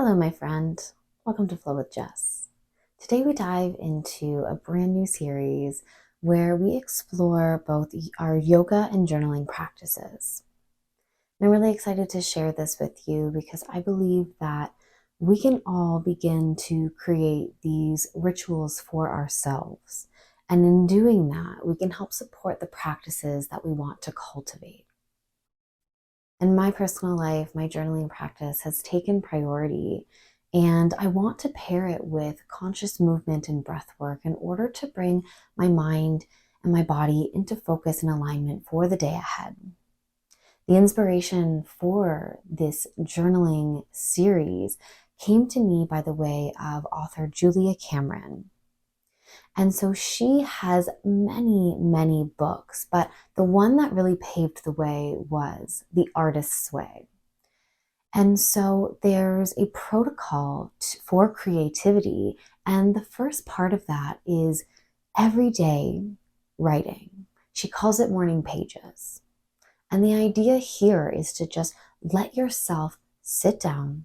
Hello, my friend. Welcome to Flow with Jess. Today we dive into a brand new series where we explore both our yoga and journaling practices. I'm really excited to share this with you because I believe that we can all begin to create these rituals for ourselves. And in doing that, we can help support the practices that we want to cultivate. In my personal life, my journaling practice has taken priority, and I want to pair it with conscious movement and breath work in order to bring my mind and my body into focus and alignment for the day ahead. The inspiration for this journaling series came to me by the way of author Julia Cameron. And so she has many, many books, but the one that really paved the way was The Artist's Way. And so there's a protocol for creativity. And the first part of that is everyday writing. She calls it morning pages. And the idea here is to just let yourself sit down,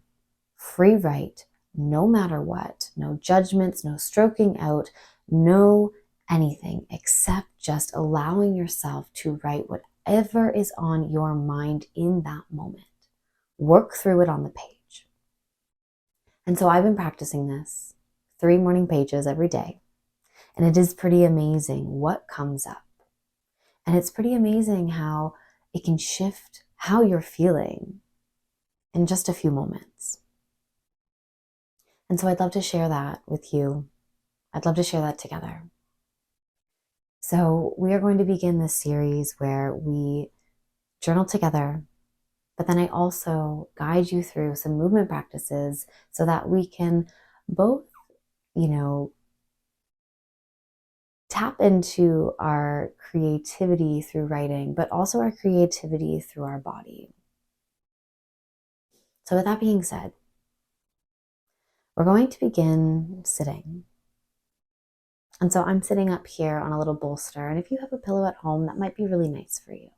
free write, no matter what, no judgments, no stroking out, no anything except just allowing yourself to write whatever is on your mind in that moment. Work through it on the page. And so I've been practicing this 3 morning pages every day. And it is pretty amazing what comes up. And it's pretty amazing how it can shift how you're feeling in just a few moments. And so I'd love to share that with you. I'd love to share that together. So we are going to begin this series where we journal together, but then I also guide you through some movement practices so that we can both, tap into our creativity through writing, but also our creativity through our body. So with that being said, we're going to begin sitting. And so I'm sitting up here on a little bolster, and if you have a pillow at home, that might be really nice for you.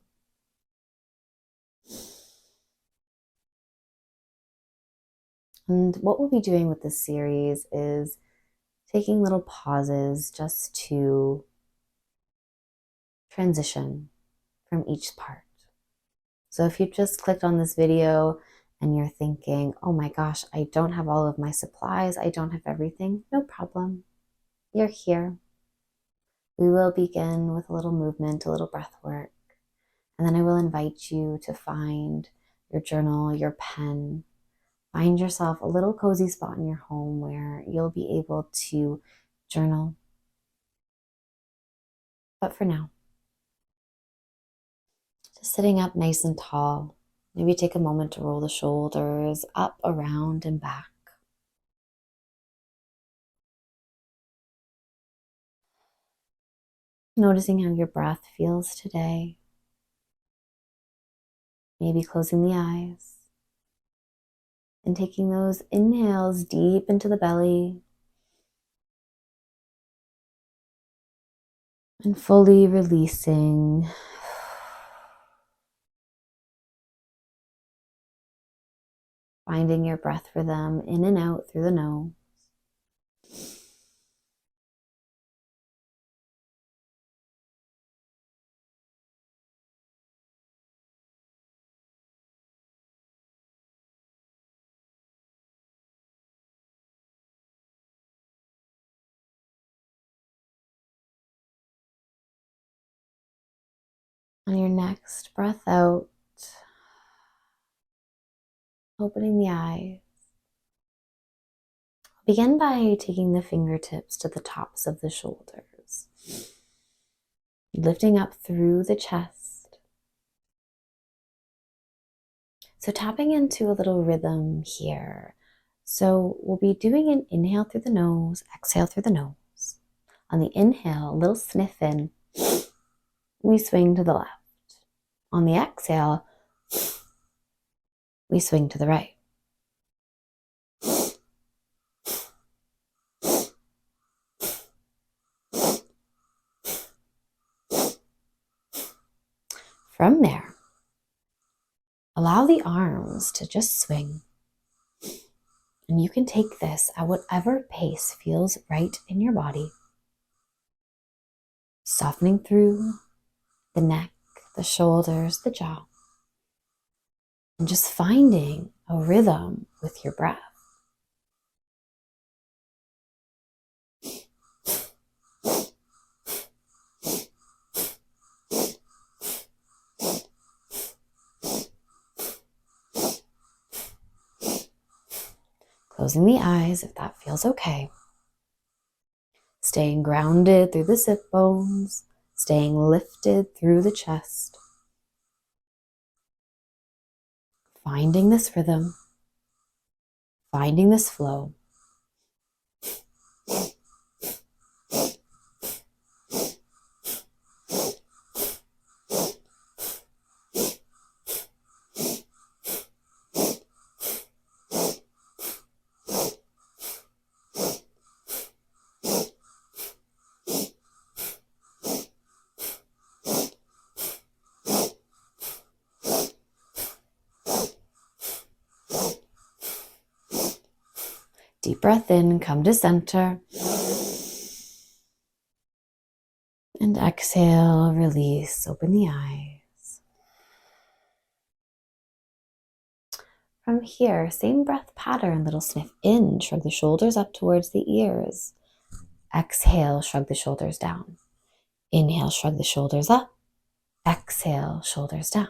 And what we'll be doing with this series is taking little pauses just to transition from each part. So if you just clicked on this video and you're thinking, oh my gosh, I don't have all of my supplies, I don't have everything, no problem. You're here. We will begin with a little movement, a little breath work, and then I will invite you to find your journal, your pen. Find yourself a little cozy spot in your home where you'll be able to journal. But for now, just sitting up nice and tall. Maybe take a moment to roll the shoulders up, around, and back. Noticing how your breath feels today. Maybe closing the eyes and taking those inhales deep into the belly and fully releasing. Finding your breath rhythm in and out through the nose. On your next breath out, opening the eyes. Begin by taking the fingertips to the tops of the shoulders, lifting up through the chest. So tapping into a little rhythm here. So we'll be doing an inhale through the nose, exhale through the nose. On the inhale, a little sniff in, we swing to the left. On the exhale, we swing to the right. From there, allow the arms to just swing And you can take this at whatever pace feels right in your body, softening through the neck, the shoulders, the jaw, and just finding a rhythm with your breath. Closing the eyes if that feels okay. Staying grounded through the sit bones, staying lifted through the chest. Finding this rhythm, finding this flow. Deep breath in, come to center. And exhale, release, open the eyes. From here, same breath pattern, little sniff in, shrug the shoulders up towards the ears. Exhale, shrug the shoulders down. Inhale, shrug the shoulders up. Exhale, shoulders down.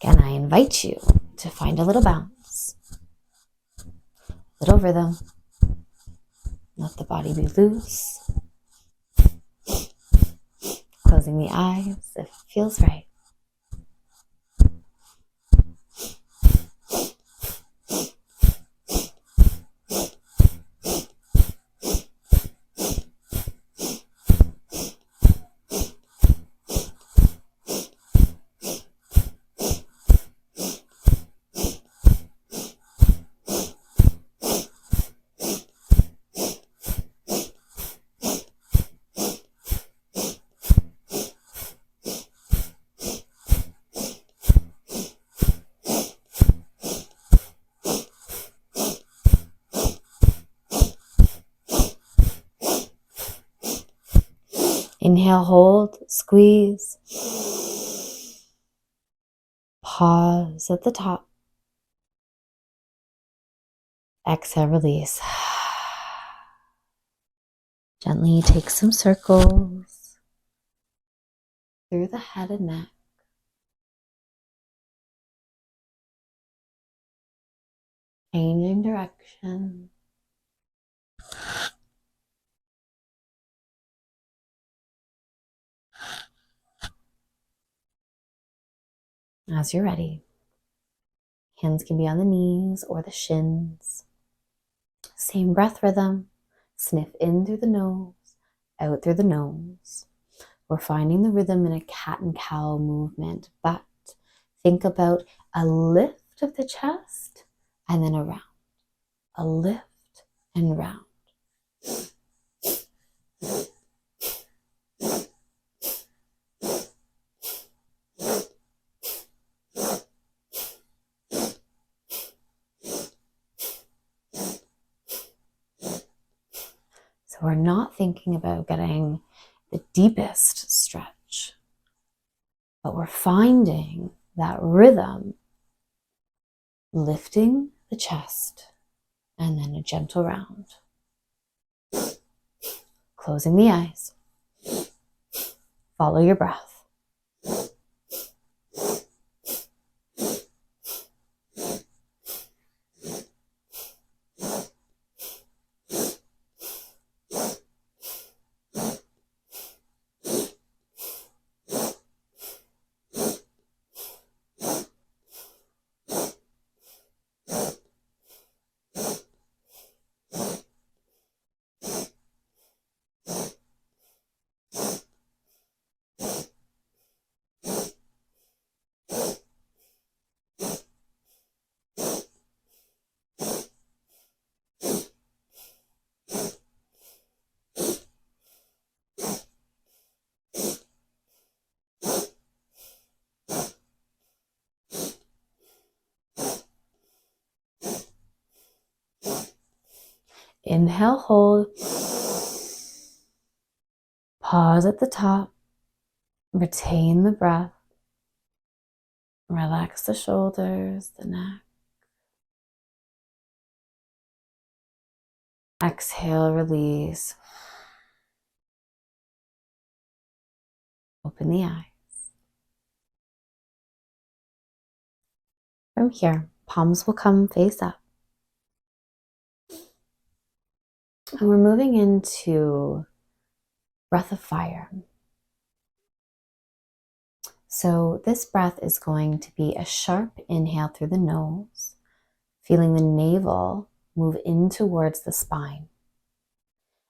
Again, I invite you to find a little bounce, little rhythm. Let the body be loose. Closing the eyes if it feels right. Inhale, hold, squeeze. Pause at the top. Exhale, release. Gently take some circles through the head and neck. Changing direction. As you're ready, hands can be on the knees or the shins. Same breath rhythm. Sniff in through the nose, out through the nose. We're finding the rhythm in a cat and cow movement, but think about a lift of the chest and then a round. A lift and round. So we're not thinking about getting the deepest stretch, but we're finding that rhythm, lifting the chest and then a gentle round. Closing the eyes. Follow your breath. Inhale, hold. Pause at the top. Retain the breath. Relax the shoulders, the neck. Exhale, release. Open the eyes. From here, palms will come face up. And we're moving into breath of fire. So this breath is going to be a sharp inhale through the nose, feeling the navel move in towards the spine.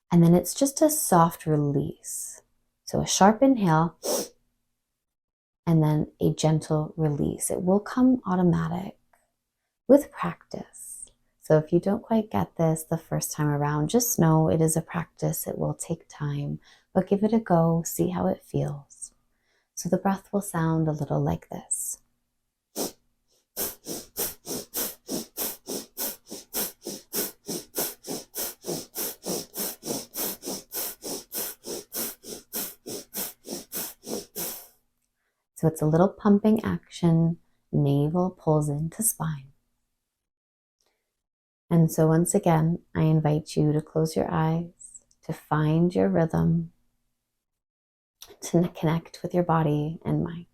And then it's just a soft release. So a sharp inhale and then a gentle release. It will come automatic with practice. So if you don't quite get this the first time around, just know it is a practice. It will take time, but give it a go, see how it feels. So the breath will sound a little like this. So it's a little pumping action. Navel pulls into spine. And so once again, I invite you to close your eyes, to find your rhythm, to connect with your body and mind.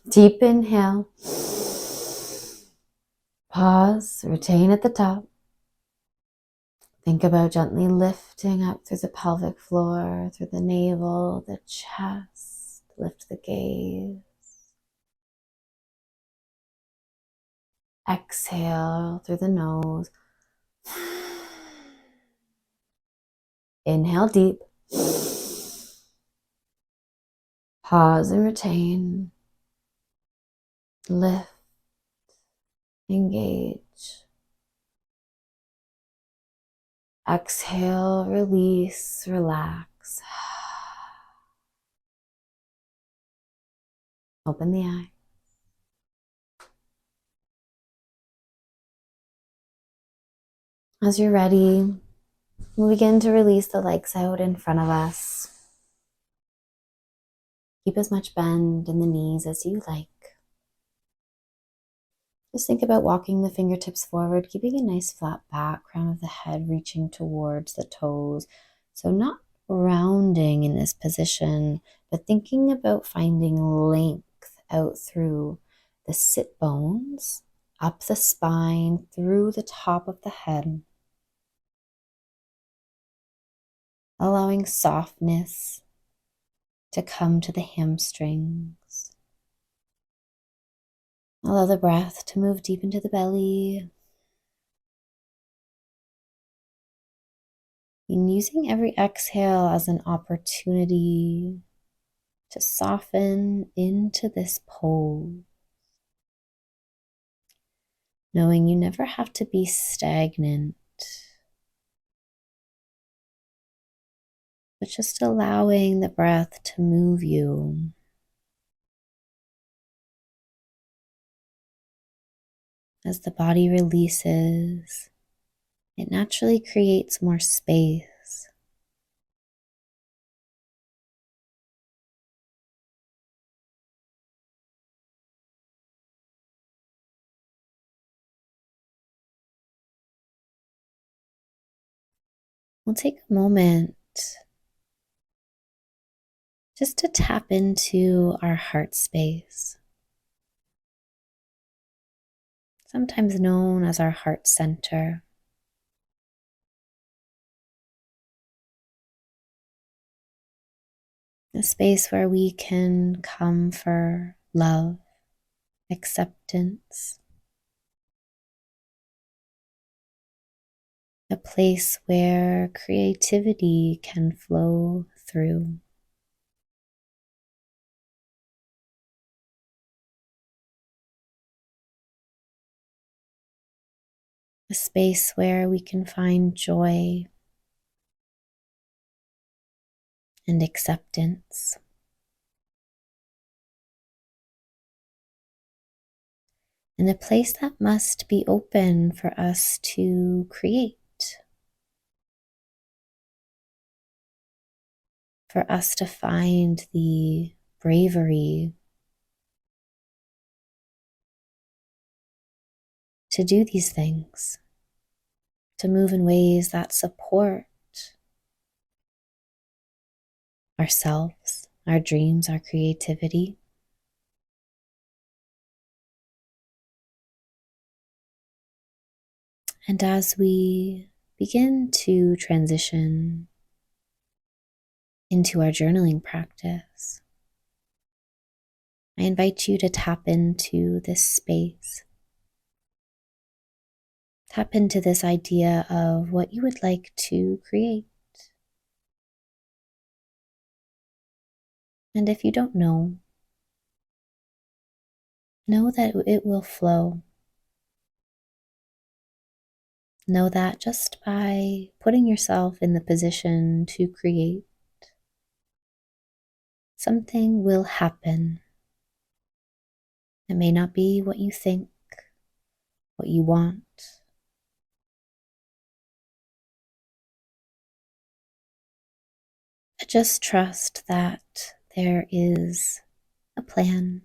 Deep inhale. Pause, retain at the top. Think about gently lifting up through the pelvic floor, through the navel, the chest. Lift the gaze. Exhale through the nose. Inhale deep. Pause and retain. Lift. Engage. Exhale, release, relax. Open the eye. As you're ready, we'll begin to release the legs out in front of us. Keep as much bend in the knees as you like. Just think about walking the fingertips forward, keeping a nice flat back, crown of the head reaching towards the toes. So not rounding in this position, but thinking about finding length out through the sit bones, up the spine, through the top of the head. Allowing softness to come to the hamstrings. Allow the breath to move deep into the belly. And using every exhale as an opportunity to soften into this pose. Knowing you never have to be stagnant, but just allowing the breath to move you. As the body releases, it naturally creates more space. we'll take a moment just to tap into our heart space, sometimes known as our heart center. A space where we can come for love, acceptance, a place where creativity can flow through. A space where we can find joy and acceptance. And a place that must be open for us to create, for us to find the bravery to do these things, to move in ways that support ourselves, our dreams, our creativity. And as we begin to transition into our journaling practice, I invite you to tap into this space. Tap into this idea of what you would like to create. And if you don't know that it will flow. Know that just by putting yourself in the position to create, something will happen. It may not be what you think, what you want, but just trust that there is a plan,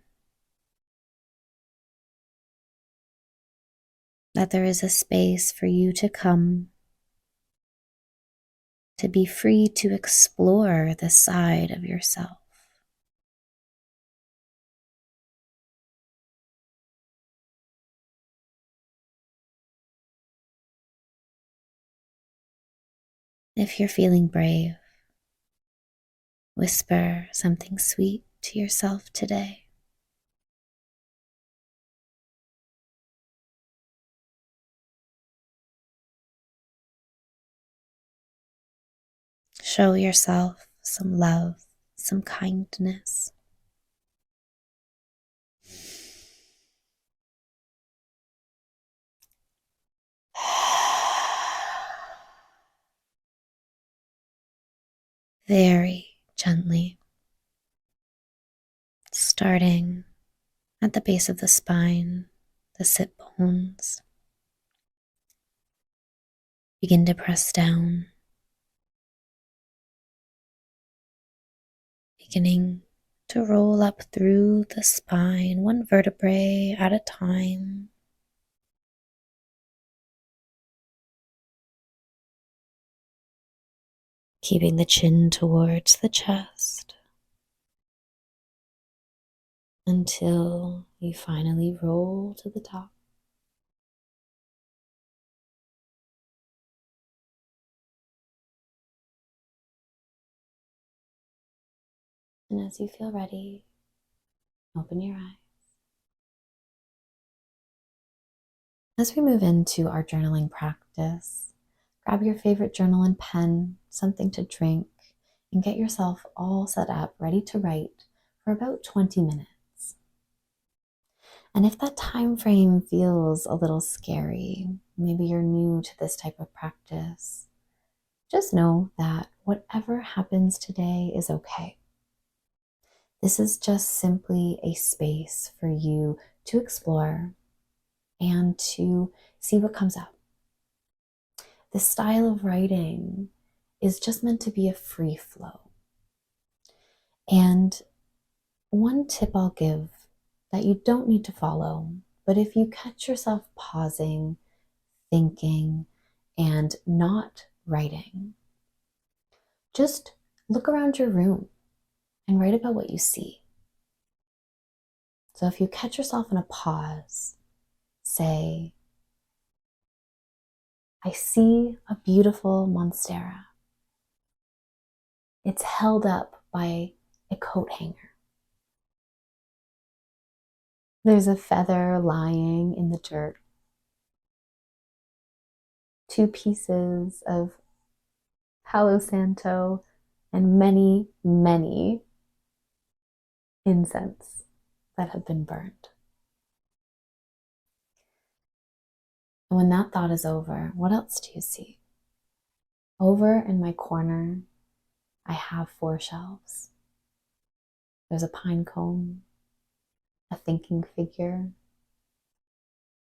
that there is a space for you to come, to be free to explore the side of yourself. If you're feeling brave, whisper something sweet to yourself today. Show yourself some love, some kindness. Very gently, starting at the base of the spine, the sit bones. Begin to press down, beginning to roll up through the spine, one vertebrae at a time. Keeping the chin towards the chest until you finally roll to the top. And as you feel ready, open your eyes. As we move into our journaling practice, grab your favorite journal and pen, something to drink, and get yourself all set up, ready to write for about 20 minutes. And if that time frame feels a little scary, maybe you're new to this type of practice, just know that whatever happens today is okay. This is just simply a space for you to explore and to see what comes up. This style of writing is just meant to be a free flow. And one tip I'll give that you don't need to follow, but if you catch yourself pausing, thinking, and not writing, Just look around your room and write about what you see. So if you catch yourself in a pause, say, I see a beautiful monstera. It's held up by a coat hanger. There's a feather lying in the dirt. 2 pieces of Palo Santo and many, many incense that have been burned. And when that thought is over, what else do you see? Over in my corner, I have 4 shelves. There's a pine cone, a thinking figure.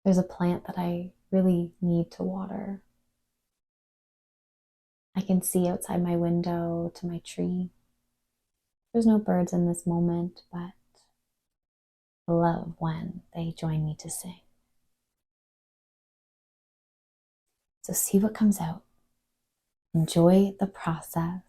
There's a plant that I really need to water. I can see outside my window to my tree. There's no birds in this moment, but I love when they join me to sing. So see what comes out. Enjoy the process.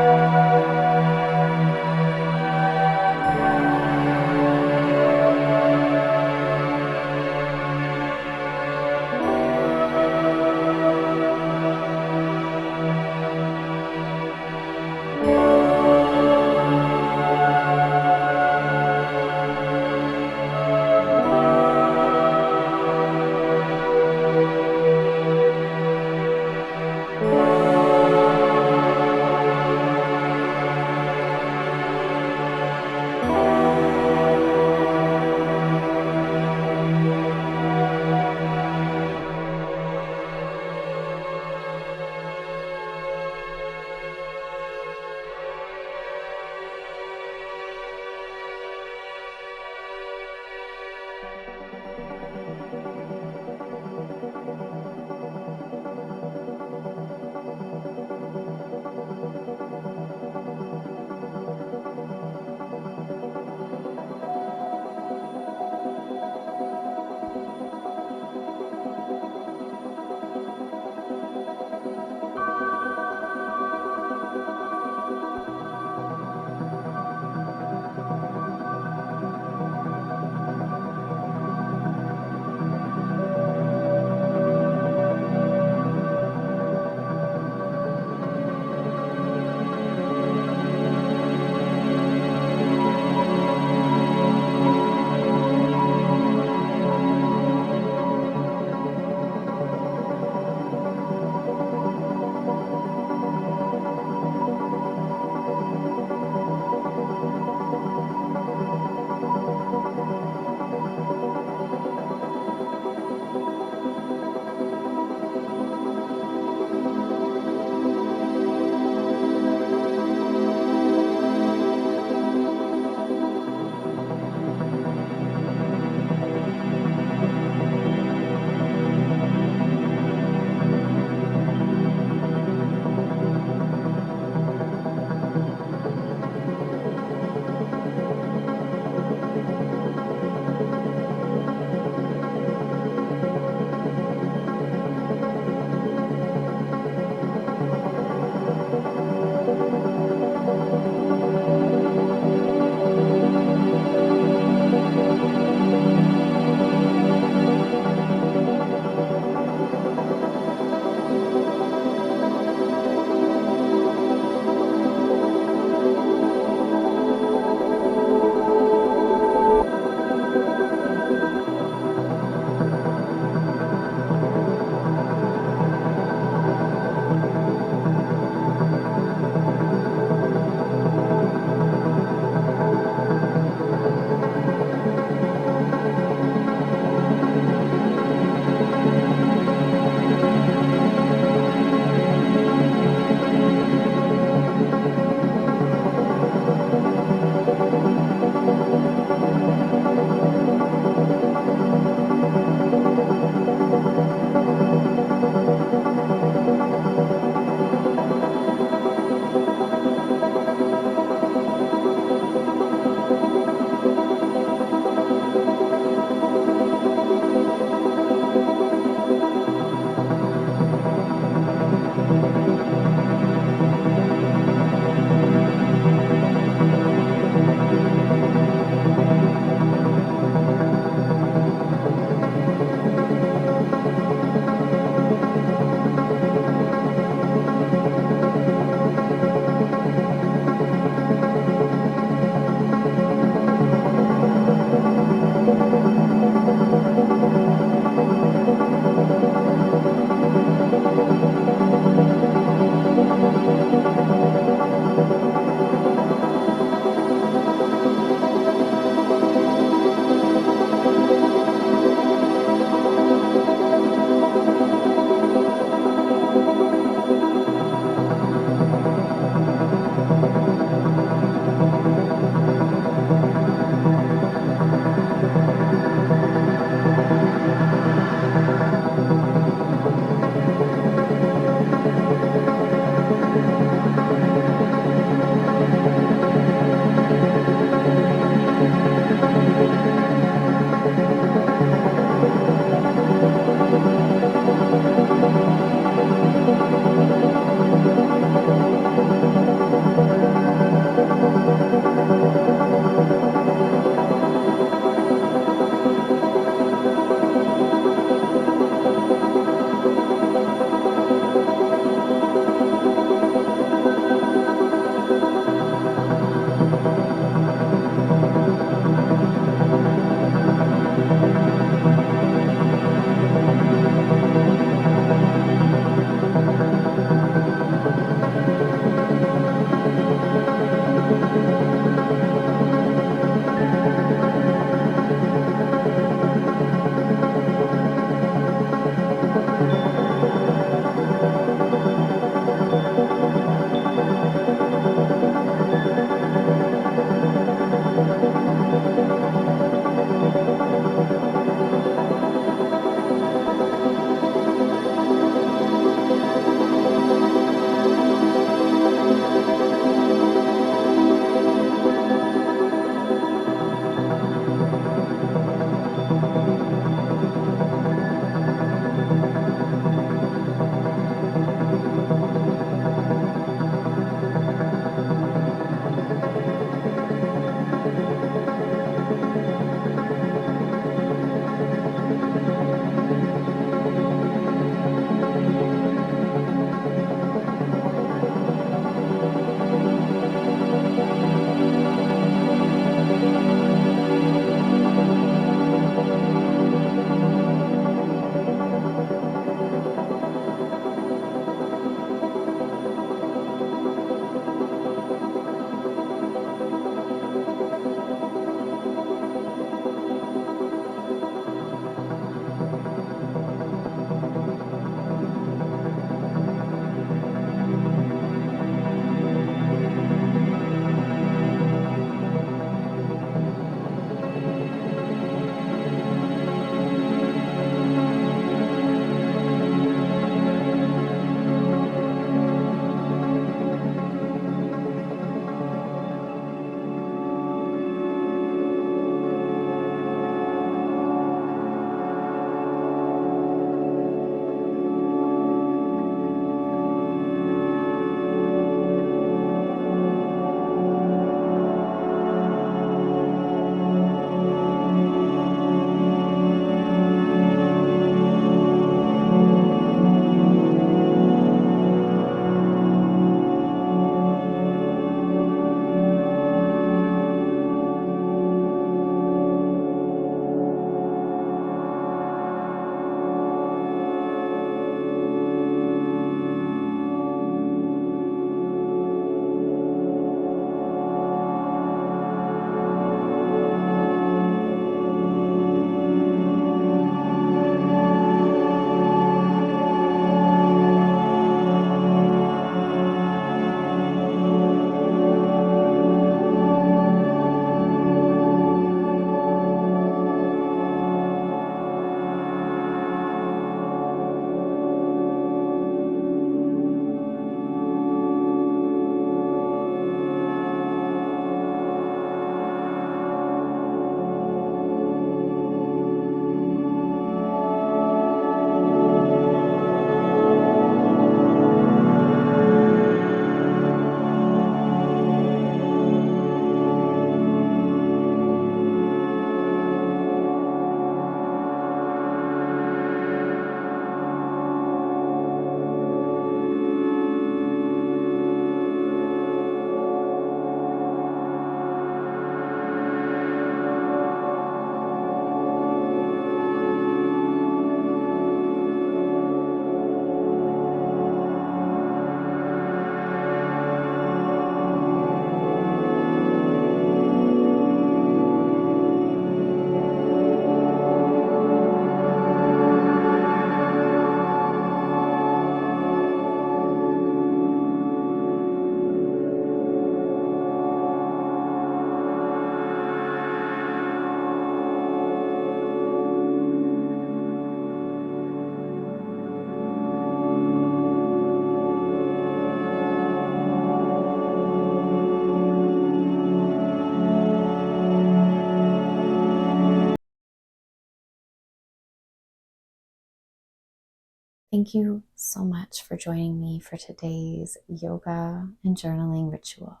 Thank you so much for joining me for today's yoga and journaling ritual.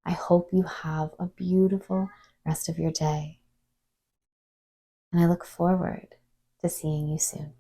I hope you have a beautiful rest of your day, and I look forward to seeing you soon.